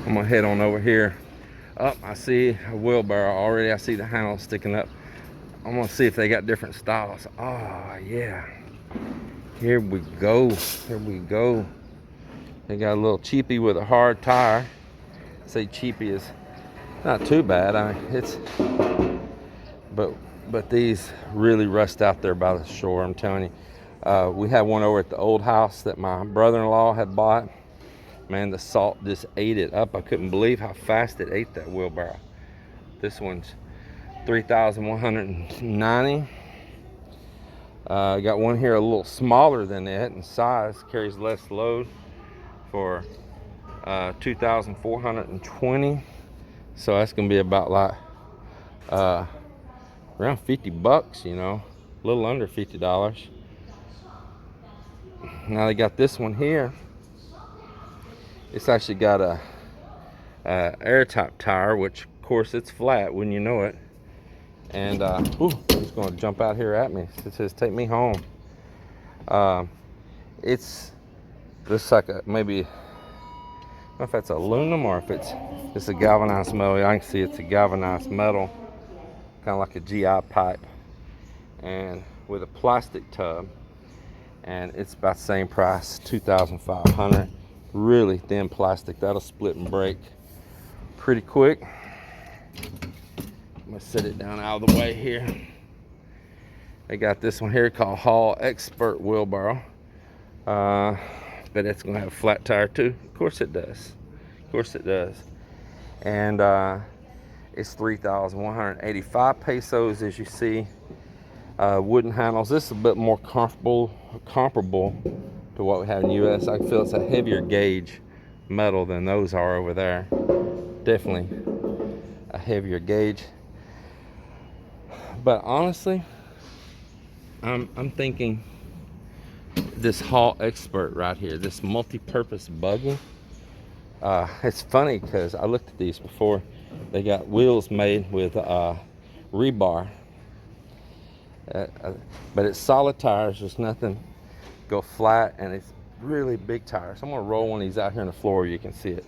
I'm gonna head on over here. Up, I see a wheelbarrow already. I see the handle sticking up. I'm gonna see if they got different styles. Oh yeah, here we go. Here we go. They got a little cheapie with a hard tire. I say cheapie is not too bad. I mean, it's but these really rust out there by the shore. I'm telling you. We had one over at the old house that my brother-in-law had bought. Man, the salt just ate it up. I couldn't believe how fast it ate that wheelbarrow. This one's 3,190. Got one here a little smaller than it in size, carries less load for 2,420. So that's gonna be about like around 50 bucks, you know, a little under $50. Now they got this one here. It's actually got a air-top tire, which of course it's flat, wouldn't you know it. And it's going to jump out here at me. It says take me home. It's just like maybe, I don't know if that's aluminum or if it's a galvanized metal. I can see it's a galvanized metal, kind of like a GI pipe, and with a plastic tub. And it's about the same price, $2,500. Really thin plastic. That'll split and break pretty quick. I'm gonna set it down out of the way here. They got this one here called Hall Expert Wheelbarrow. But it's gonna have a flat tire too. Of course it does. Of course it does. And it's 3,185 pesos, as you see. Wooden handles. This is a bit more comparable to what we have in the U.S. I feel it's a heavier gauge metal than those are over there. Definitely a heavier gauge. But honestly, I'm thinking this Hall Expert right here, this multi-purpose buggy. It's funny because I looked at these before. They got wheels made with rebar. But it's solid tires. There's nothing go flat, and it's really big tires. I'm gonna roll one of these out here on the floor. You can see it.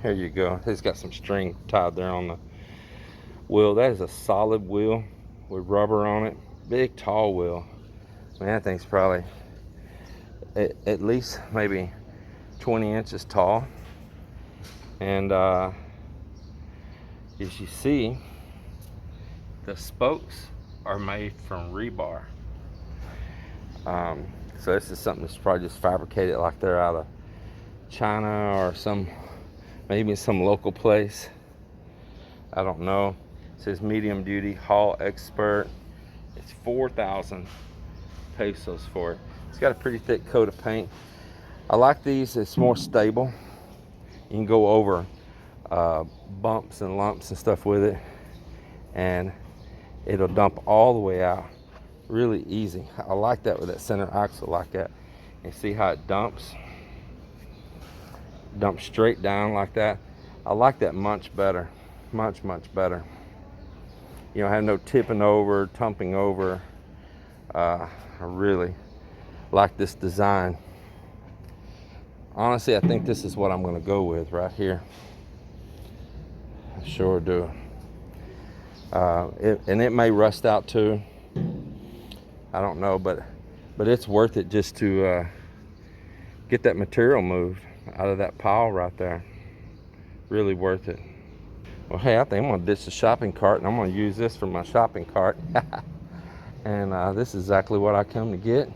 Here you go. It's got some string tied there on the wheel. That is a solid wheel with rubber on it. Big tall wheel. Man, that thing's probably at least maybe 20 inches tall. And as you see, the spokes are made from rebar. So this is something that's probably just fabricated like they're out of China or maybe some local place. I don't know. It says medium duty Hall Expert. It's 4,000 pesos for it. It's got a pretty thick coat of paint. I like these. It's more stable. You can go over bumps and lumps and stuff with it, and it'll dump all the way out really easy. I like that with that center axle like that. You see how it dumps straight down like that. I like that much better, much better. You don't have no tipping over, tumping over. I really like this design. Honestly, I think this is what I'm going to go with right here. I sure do. And it may rust out too. I don't know, but it's worth it just to get that material moved out of that pile right there. Really worth it. Well, hey, I think I'm gonna ditch the shopping cart and I'm gonna use this for my shopping cart. And this is exactly what I come to get.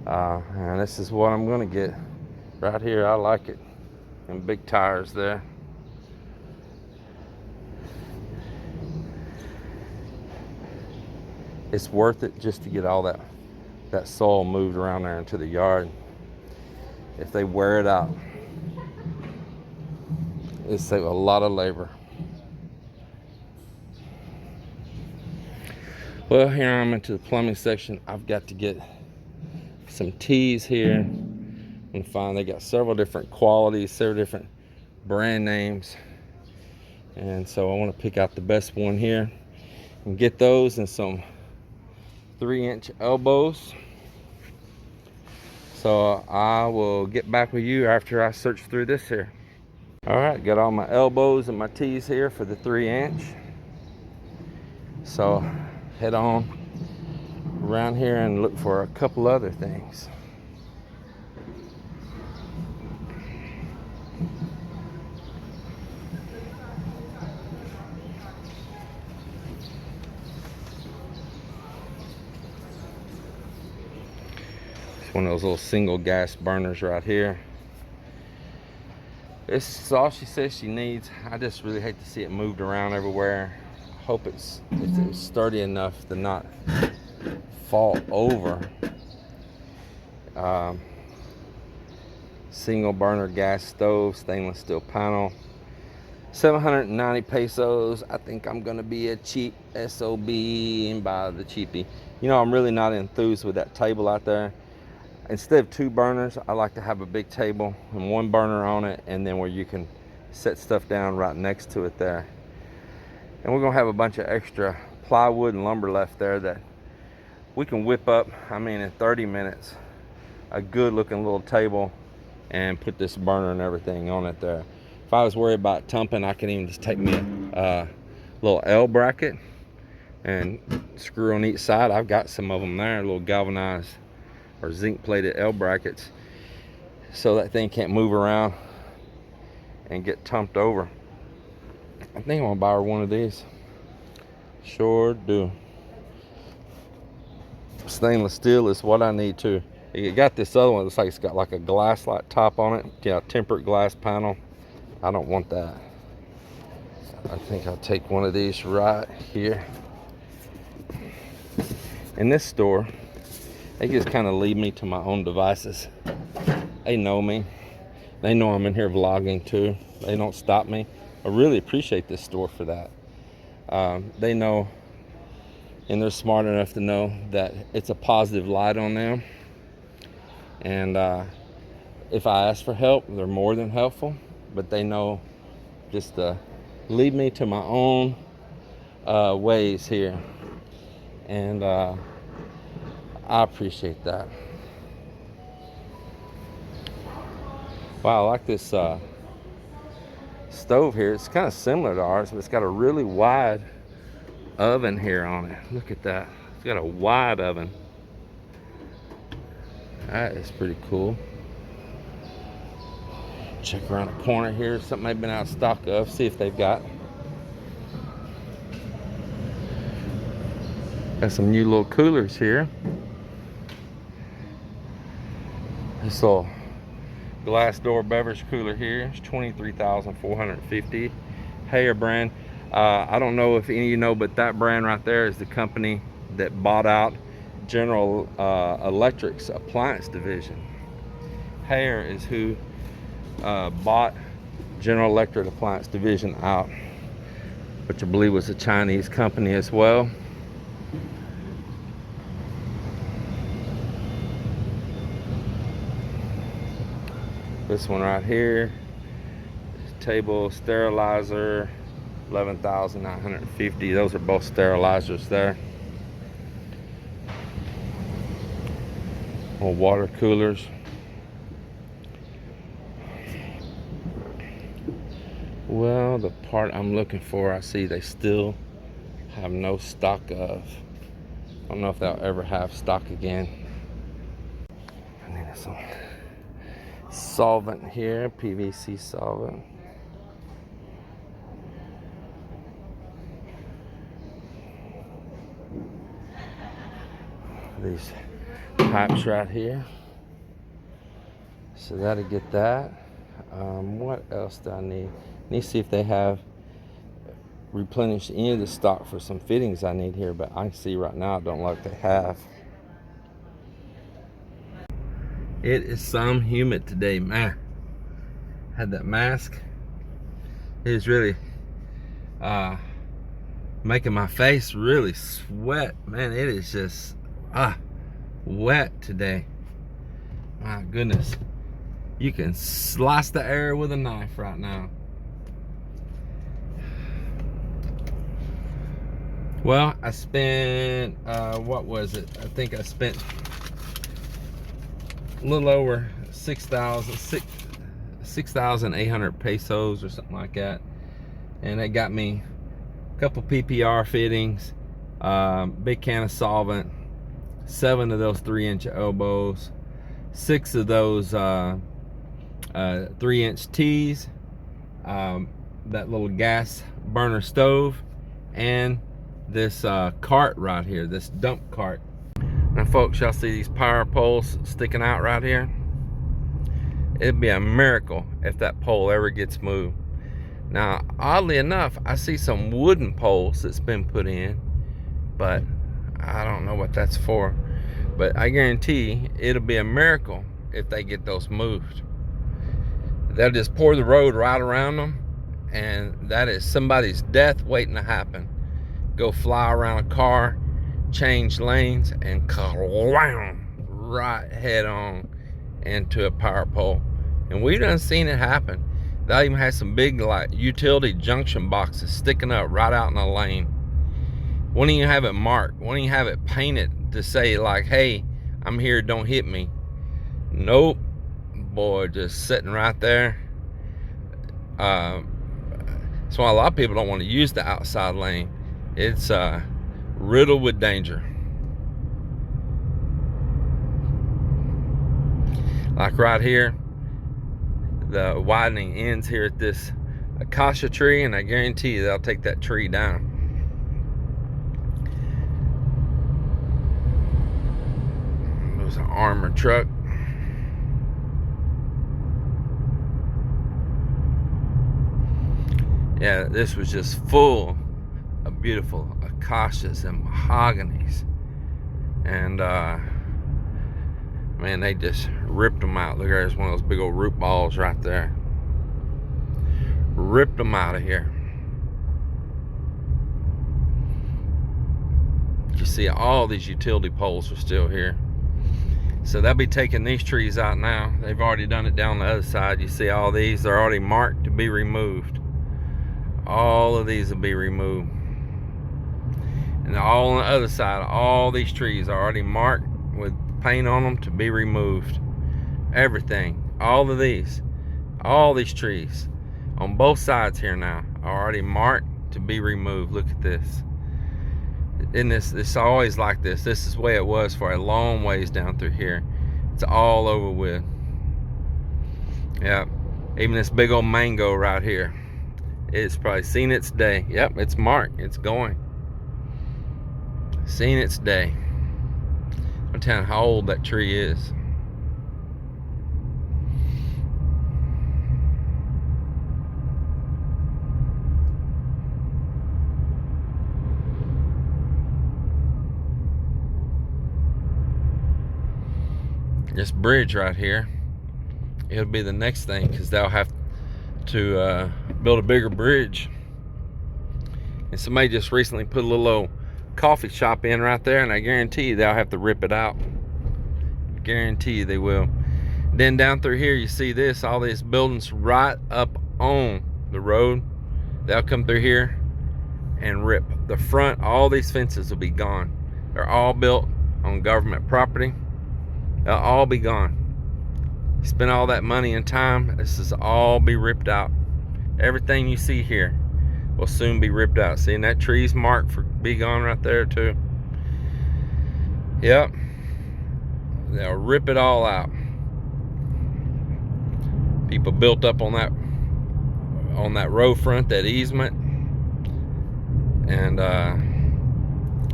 And this is what I'm gonna get right here. I like it. And big tires there. It's worth it just to get all that soil moved around there into the yard. If they wear it out, it saves a lot of labor. Well, here I'm into the plumbing section. I've got to get some tees here and find they got several different qualities, several different brand names, and so I want to pick out the best one here and get those and some 3-inch elbows. So I will get back with you after I search through this here. All right, got all my elbows and my T's here for the 3-inch. So head on around here and look for a couple other things. It's one of those little single gas burners right here. This is all she says she needs. I just really hate to see it moved around everywhere. I hope it's sturdy enough to not fall over. Single burner gas stove, stainless steel panel, 790 pesos. I think I'm gonna be a cheap SOB and buy the cheapie. You know, I'm really not enthused with that table out there. Instead of 2 burners, I like to have a big table and 1 burner on it, and then where you can set stuff down right next to it there. And we're gonna have a bunch of extra plywood and lumber left there that we can whip up, I mean, in 30 minutes, a good looking little table, and put this burner and everything on it there. If I was worried about tumping, I could even just take me a little L bracket and screw on each side. I've got some of them there, little galvanized or zinc plated L brackets, so that thing can't move around and get tumped over. I think I'm gonna buy her one of these. Sure do. Stainless steel is what I need too. You got this other one, it looks like it's got like a glass like top on it. Yeah, tempered glass panel. I don't want that. I think I'll take one of these right here. In this store, they just kind of leave me to my own devices. They know me. They know I'm in here vlogging too. They don't stop me. I really appreciate this store for that. They know, and they're smart enough to know that it's a positive light on them. And if I ask for help, they're more than helpful. But they know just to lead me to my own ways here. And I appreciate that. Wow, I like this stove here. It's kind of similar to ours, but it's got a really wide oven here on it. Look at that. It's got a wide oven. That is pretty cool. Check around the corner here. Something they've been out of stock of. See if they've got some new little coolers here. This little glass door beverage cooler here is $23,450. Haier brand. I don't know if any of you know, but that brand right there is the company that bought out General Electric's appliance division. Haier is who bought General Electric appliance division out, which I believe was a Chinese company as well. This one right here, table sterilizer, 11,950. Those are both sterilizers there. Or water coolers. Well, the part I'm looking for, I see they still have no stock of. I don't know if they'll ever have stock again. I need some solvent here, PVC solvent. These pipes right here. So that'll get that. What else do I need? I need to see if they have replenished any of the stock for some fittings I need here, but I can see right now I don't like they have. It is some humid today, man. Had that mask. It is really making my face really sweat, man. It is just wet today. My goodness, you can slice the air with a knife right now. Well, I spent what was it? I think I spent a little over $6,000 6,800 pesos or something like that. And they got me a couple PPR fittings, big can of solvent, 7 of those 3-inch elbows, 6 of those 3-inch T's, that little gas burner stove, and this cart right here, this dump cart. Now folks, y'all see these power poles sticking out right here? It'd be a miracle if that pole ever gets moved. Now, oddly enough, I see some wooden poles that's been put in, but I don't know what that's for. But I guarantee it'll be a miracle if they get those moved. They'll just pour the road right around them, and that is somebody's death waiting to happen. Go fly around a car, change lanes, and right head on into a power pole. And we've done seen it happen. They even had some big like utility junction boxes sticking up right out in the lane. Wouldn't even have it marked, wouldn't even have it painted to say like, hey, I'm here, don't hit me. Nope. Boy, just sitting right there. That's why a lot of people don't want to use the outside lane. It's riddled with danger. Like right here, the widening ends here at this acacia tree, and I guarantee you they'll take that tree down. There's an armored truck. Yeah, this was just full of beautiful acacias and mahoganies, and man, they just ripped them out. Look, there's one of those big old root balls right there. Ripped them out of here. You see all these utility poles are still here. So they'll be taking these trees out now. They've already done it down the other side. You see all these, they're already marked to be removed. All of these will be removed. And all on the other side, all these trees are already marked with paint on them to be removed. Everything, all of these, all these trees on both sides here now are already marked to be removed. Look at this. And it's always like this. This is the way it was for a long ways down through here. It's all over with. Yeah, even this big old mango right here, it's probably seen its day. Yep, it's marked, it's going. Seen its day. I'm telling you how old that tree is. This bridge right here, it'll be the next thing, because they'll have to build a bigger bridge. And somebody just recently put a little old coffee shop in right there, and I guarantee you they'll have to rip it out. Guarantee you they will. Then down through here, you see this, all these buildings right up on the road. They'll come through here and rip the front. All these fences will be gone. They're all built on government property. They'll all be gone. You spend all that money and time, this is all be ripped out. Everything you see here will soon be ripped out. See, and that tree's marked for be gone right there too. Yep, they'll rip it all out. People built up on that road front, that easement, and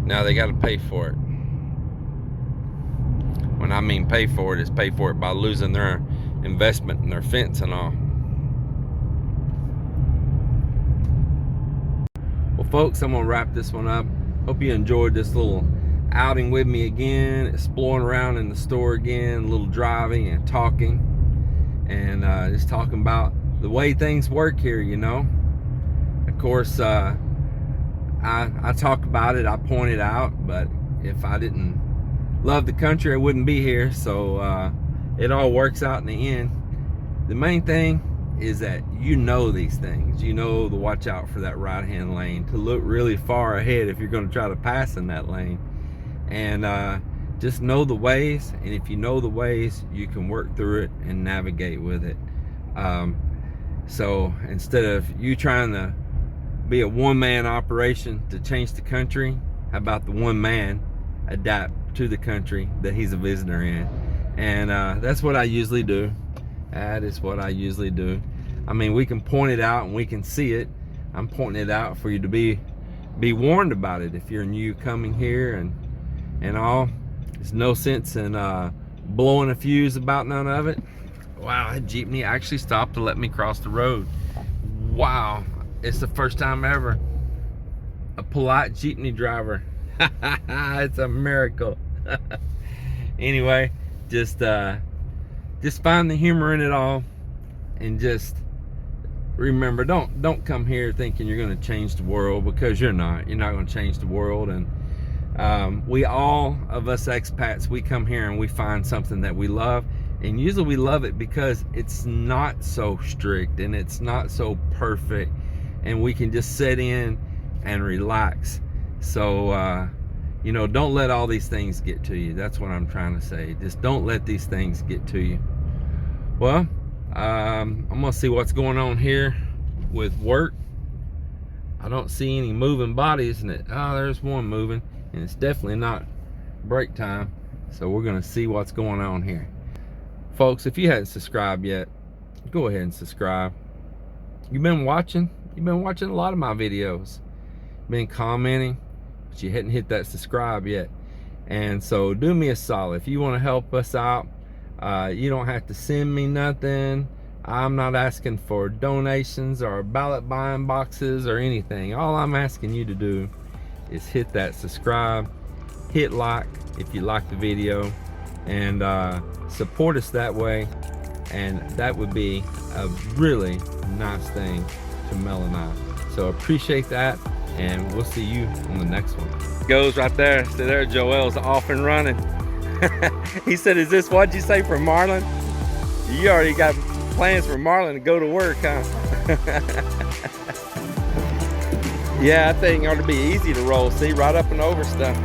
now they got to pay for it. When I mean pay for it, is pay for it by losing their investment in their fence and all. Well folks, I'm gonna wrap this one up. Hope you enjoyed this little outing with me again, exploring around in the store again, a little driving and talking, and just talking about the way things work here, you know. Of course, I talk about it, I point it out, but if I didn't love the country, I wouldn't be here. So it all works out in the end. The main thing is that you know these things. You know to watch out for that right-hand lane, to look really far ahead if you're going to try to pass in that lane, and just know the ways. And if you know the ways, you can work through it and navigate with it. So instead of you trying to be a one-man operation to change the country, how about the one man adapt to the country that he's a visitor in? And that's what I usually do. That is what I usually do. I mean, we can point it out and we can see it. I'm pointing it out for you to be warned about it if you're new coming here and all. There's no sense in blowing a fuse about none of it. Wow, that jeepney actually stopped to let me cross the road. Wow, it's the first time ever a polite jeepney driver. It's a miracle. Anyway, just find the humor in it all, and just remember, don't come here thinking you're going to change the world, because you're not going to change the world. And we all of us expats, we come here and we find something that we love, and usually we love it because it's not so strict and it's not so perfect, and we can just sit in and relax. So you know, don't let all these things get to you. That's what I'm trying to say. Just don't let these things get to you. Well, I'm gonna see what's going on here with work. I don't see any moving bodies, and there's one moving, and it's definitely not break time. So we're gonna see what's going on here. Folks, if you hadn't subscribed yet, go ahead and subscribe. You've been watching a lot of my videos, been commenting, but you hadn't hit that subscribe yet. And so do me a solid. If you want to help us out, you don't have to send me nothing. I'm not asking for donations or ballot buying boxes or anything. All I'm asking you to do is hit that subscribe, hit like if you like the video, and support us that way. And that would be a really nice thing to Mel and I. So appreciate that, and we'll see you on the next one. Goes right there. So there Joel's off and running. He said, is this, what'd you say, for Marlin? You already got plans for Marlin to go to work, huh? Yeah, that thing ought to be easy to roll. See, right up and over stuff.